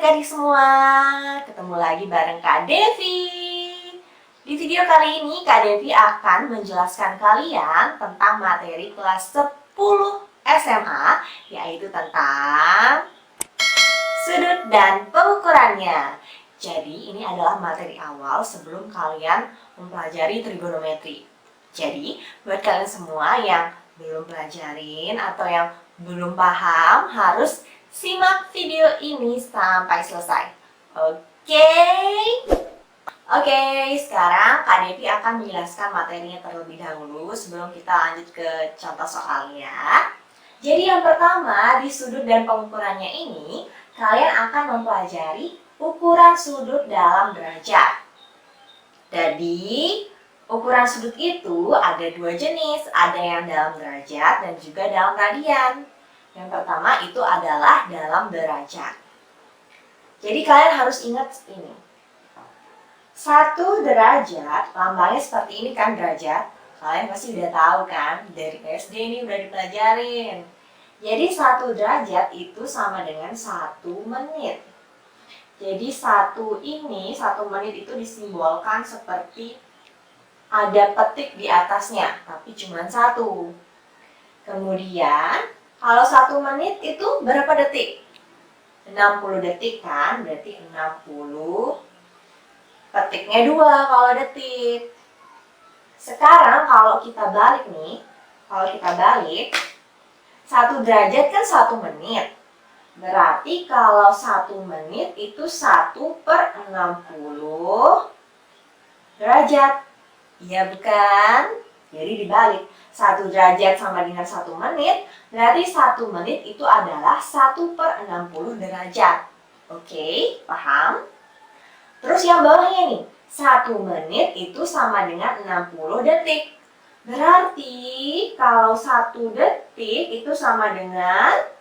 adik-adik semua, ketemu lagi bareng Kak Devi. Di video kali ini Kak Devi akan menjelaskan kalian tentang materi kelas 10 SMA, yaitu tentang sudut dan pengukurannya. Jadi ini adalah materi awal sebelum kalian mempelajari trigonometri. Jadi buat kalian semua yang belum pelajarin atau yang belum paham, harus simak video ini sampai selesai. Oke, sekarang Kak Devi akan menjelaskan materinya terlebih dahulu sebelum kita lanjut ke contoh soalnya. Jadi yang pertama, di sudut dan pengukurannya ini, kalian akan mempelajari ukuran sudut dalam derajat. Jadi, ukuran sudut itu ada dua jenis, ada yang dalam derajat dan juga dalam radian. Yang pertama itu adalah dalam derajat. Jadi kalian harus ingat ini. 1 derajat, lambangnya seperti ini kan derajat. Kalian pasti udah tahu kan, dari SD ini udah dipelajarin. Jadi 1 derajat itu sama dengan 1 menit. Jadi 1 menit itu disimbolkan seperti ada petik di atasnya, tapi cuma 1. Kemudian, kalau 1 menit itu berapa detik? 60 detik kan, berarti 60. Petiknya 2 kalau detik. Sekarang kalau kita balik nih, 1 derajat kan 1 menit. Berarti kalau 1 menit itu 1/60 derajat. Iya bukan? Jadi dibalik. 1 derajat sama dengan 1 menit, berarti 1 menit itu adalah 1/60 derajat. Oke, paham? Terus yang bawahnya nih, 1 menit itu sama dengan 60 detik. Berarti kalau 1 detik itu sama dengan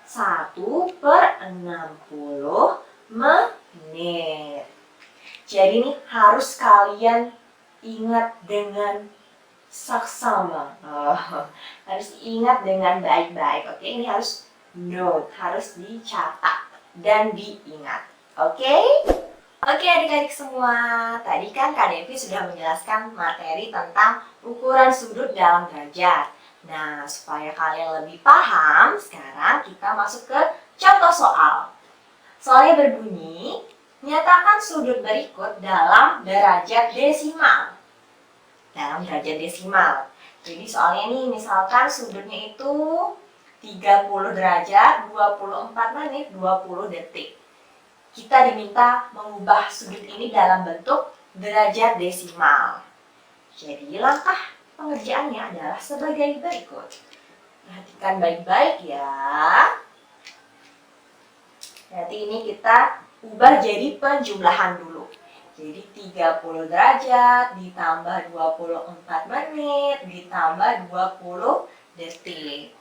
1/60 menit. Jadi ini harus kalian ingat dengan saksama. Harus ingat dengan baik-baik. Oke, ini harus note, harus dicatat dan diingat. Oke, adik-adik semua. Tadi kan Kak Devi sudah menjelaskan materi tentang ukuran sudut dalam derajat. Nah, supaya kalian lebih paham, sekarang kita masuk ke contoh soal. Soalnya berbunyi, nyatakan sudut berikut dalam derajat desimal. Jadi soalnya ini misalkan sudutnya itu 30 derajat, 24 menit, 20 detik. Kita diminta mengubah sudut ini dalam bentuk derajat desimal. Jadi langkah pengerjaannya adalah sebagai berikut. Perhatikan baik-baik ya. Berarti ini kita ubah jadi penjumlahan dulu. Jadi 30 derajat ditambah 24 menit ditambah 20 detik.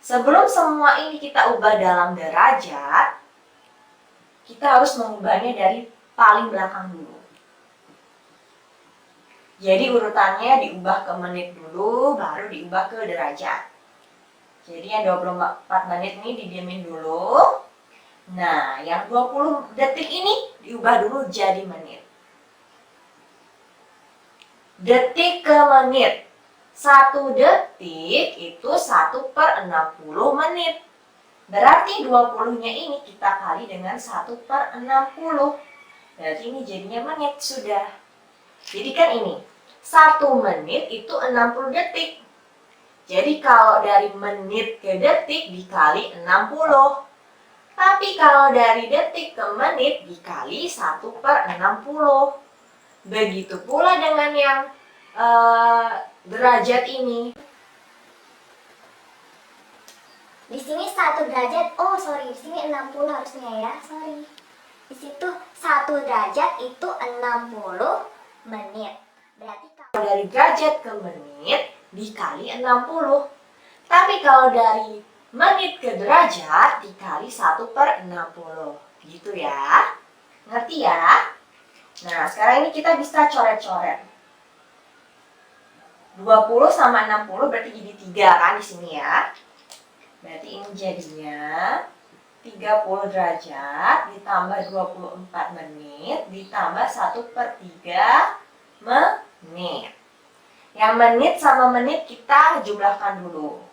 Sebelum semua ini kita ubah dalam derajat, kita harus mengubahnya dari paling belakang dulu. Jadi urutannya diubah ke menit dulu, baru diubah ke derajat. Jadi yang 24 menit ini didiamin dulu. Nah, yang 20 detik ini diubah dulu jadi menit. Detik ke menit. 1 detik itu 1/60 menit. Berarti 20-nya ini kita kali dengan 1/60. Berarti ini jadinya menit sudah. Jadi kan ini, 1 menit itu 60 detik. Jadi kalau dari menit ke detik dikali 60. Tapi kalau dari detik ke menit dikali 1/60. Begitu pula dengan yang derajat ini. Di sini 1 derajat, di sini 60 harusnya ya, Di situ 1 derajat itu 60 menit. Berarti kalau dari derajat ke menit dikali 60. Tapi kalau dari menit ke derajat dikali 1/60. Gitu ya. Ngerti ya? Nah, sekarang ini kita bisa coret-coret. 20 sama 60 berarti jadi 3 kan di sini ya. Berarti ini jadinya 30 derajat ditambah 24 menit ditambah 1/3 menit. Yang menit sama menit kita jumlahkan dulu.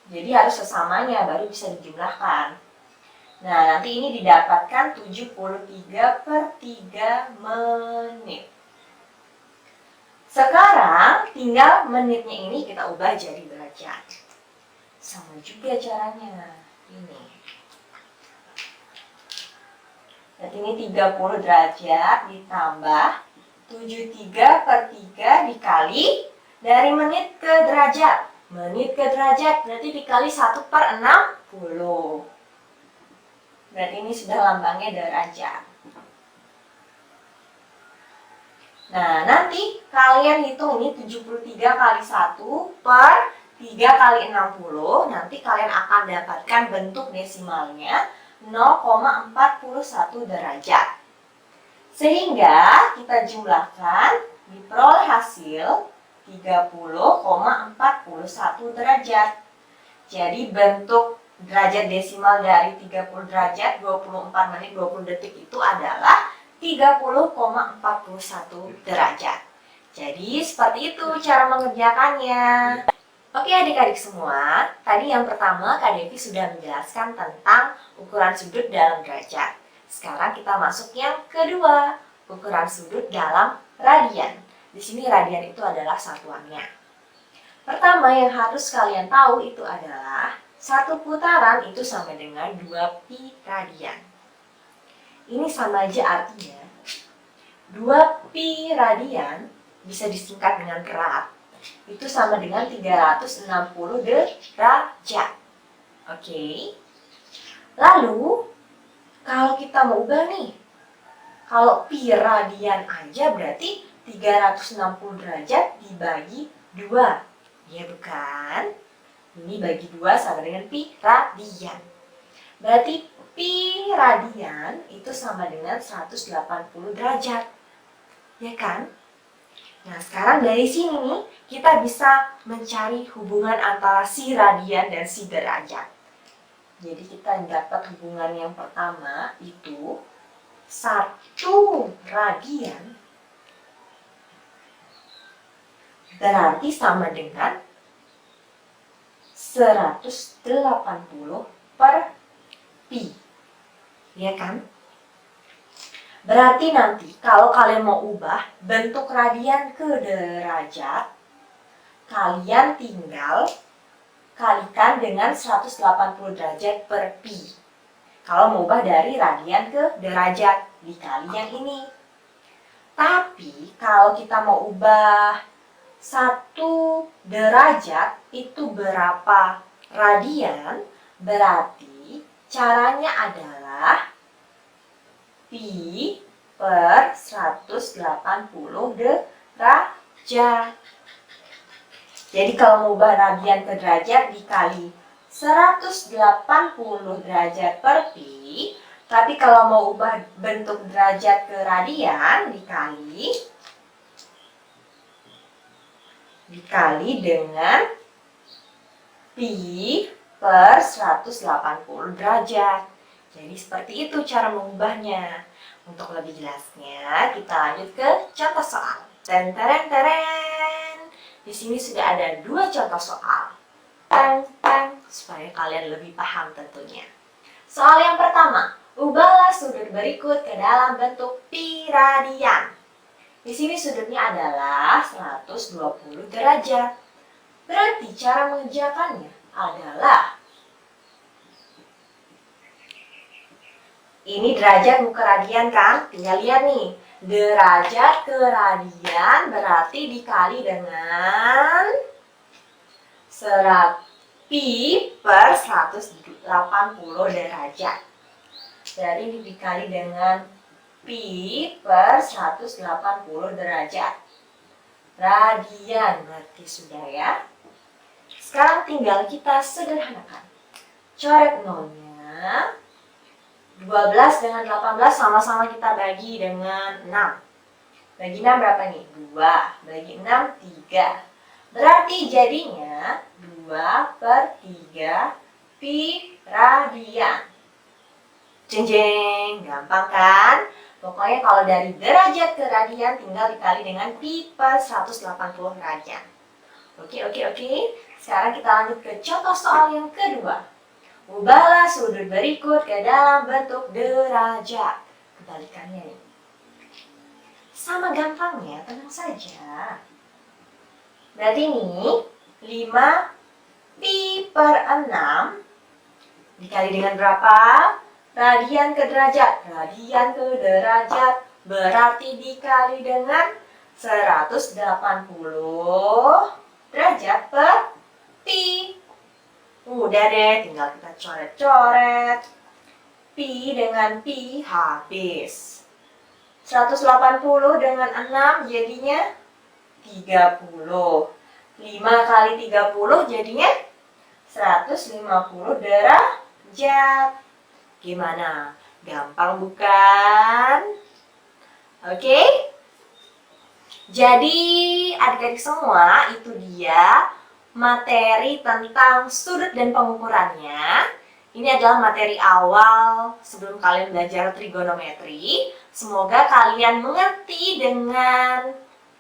Jadi harus sesamanya baru bisa dijumlahkan. Nah, nanti ini didapatkan 73/3 menit. Sekarang tinggal menitnya ini kita ubah jadi derajat. Sama juga caranya. Ini. Berarti ini 30 derajat ditambah 73/3 dikali dari menit ke derajat. Menit ke derajat berarti dikali 1/60. Berarti ini sudah lambangnya derajat. Nah, nanti kalian hitung ini 73 kali 1 per 3 kali 60. Nanti kalian akan dapatkan bentuk desimalnya 0,41 derajat. Sehingga kita jumlahkan diperoleh hasil 30,41 derajat. Jadi bentuk derajat desimal dari 30 derajat, 24 menit, 20 detik itu adalah 30,41 derajat. Jadi seperti itu cara mengerjakannya. Oke adik-adik semua, tadi yang pertama Kak Devi sudah menjelaskan tentang ukuran sudut dalam derajat. Sekarang kita masuk yang kedua, ukuran sudut dalam radian. Di sini radian itu adalah satuannya. Pertama yang harus kalian tahu itu adalah satu putaran itu sama dengan 2 pi radian. Ini sama aja artinya 2 pi radian bisa disingkat dengan berat. Itu sama dengan 360 derajat. Oke. Lalu kalau kita mau ubah nih, kalau pi radian aja berarti 360 derajat dibagi 2. Ya bukan? Ini bagi 2 sama dengan pi radian. Berarti pi radian itu sama dengan 180 derajat. Ya kan? Nah, sekarang dari sini nih, kita bisa mencari hubungan antara si radian dan si derajat. Jadi kita dapat hubungan yang pertama itu 1 radian berarti sama dengan 180 per pi. Ya kan? Berarti nanti kalau kalian mau ubah bentuk radian ke derajat, kalian tinggal kalikan dengan 180 derajat per pi. Kalau mau ubah dari radian ke derajat, dikali yang ini. Tapi kalau kita mau ubah 1 derajat itu berapa radian, berarti caranya adalah pi per 180 derajat. Jadi kalau mau ubah radian ke derajat dikali 180 derajat per pi. Tapi kalau mau ubah bentuk derajat ke radian dikali dengan pi per 180 derajat. Jadi seperti itu cara mengubahnya. Untuk lebih jelasnya, kita lanjut ke contoh soal. Teren. Di sini sudah ada 2 contoh soal. Supaya kalian lebih paham tentunya. Soal yang pertama, ubahlah sudut berikut ke dalam bentuk pi radian. Di sini sudutnya adalah 120 derajat. Berarti cara mengerjakannya adalah ini derajat muka radian kan? Tinggal lihat nih. Derajat ke radian berarti dikali dengan pi per 180 derajat. Jadi ini dikali dengan pi per 180 derajat. Radian berarti sudah ya. Sekarang tinggal kita sederhanakan. Coret nolnya. 12 dengan 18 sama-sama kita bagi dengan 6. Bagi 6 berapa nih? 2. Bagi 6, 3. Berarti jadinya 2/3 pi radian. Jeng jeng, gampang kan? Pokoknya kalau dari derajat ke radian tinggal dikali dengan pi per 180 radian. Oke. Sekarang kita lanjut ke contoh soal yang kedua. Ubahlah sudut berikut ke dalam bentuk derajat. Kebalikannya nih. Sama gampangnya, tenang saja. Berarti ini 5 pi per 6 dikali dengan berapa? Radian ke derajat. Radian ke derajat berarti dikali dengan 180 derajat per pi. Udah deh, tinggal kita coret-coret. Pi dengan pi habis. 180 dengan 6 jadinya 30. 5 kali 30 jadinya 150 derajat. Gimana? Gampang bukan? Oke? Jadi adik-adik semua, itu dia materi tentang sudut dan pengukurannya. Ini adalah materi awal sebelum kalian belajar trigonometri. Semoga kalian mengerti dengan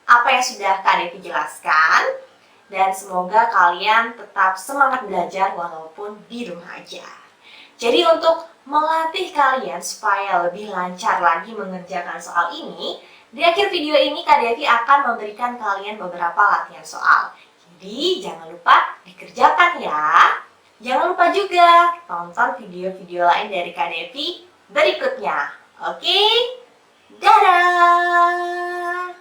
apa yang sudah Kak Devi jelaskan. Dan semoga kalian tetap semangat belajar walaupun di rumah aja. Jadi untuk melatih kalian supaya lebih lancar lagi mengerjakan soal ini, di akhir video ini Kak Devi akan memberikan kalian beberapa latihan soal. Jadi jangan lupa dikerjakan ya. Jangan lupa juga tonton video-video lain dari Kak Devi berikutnya. Oke? Dadah!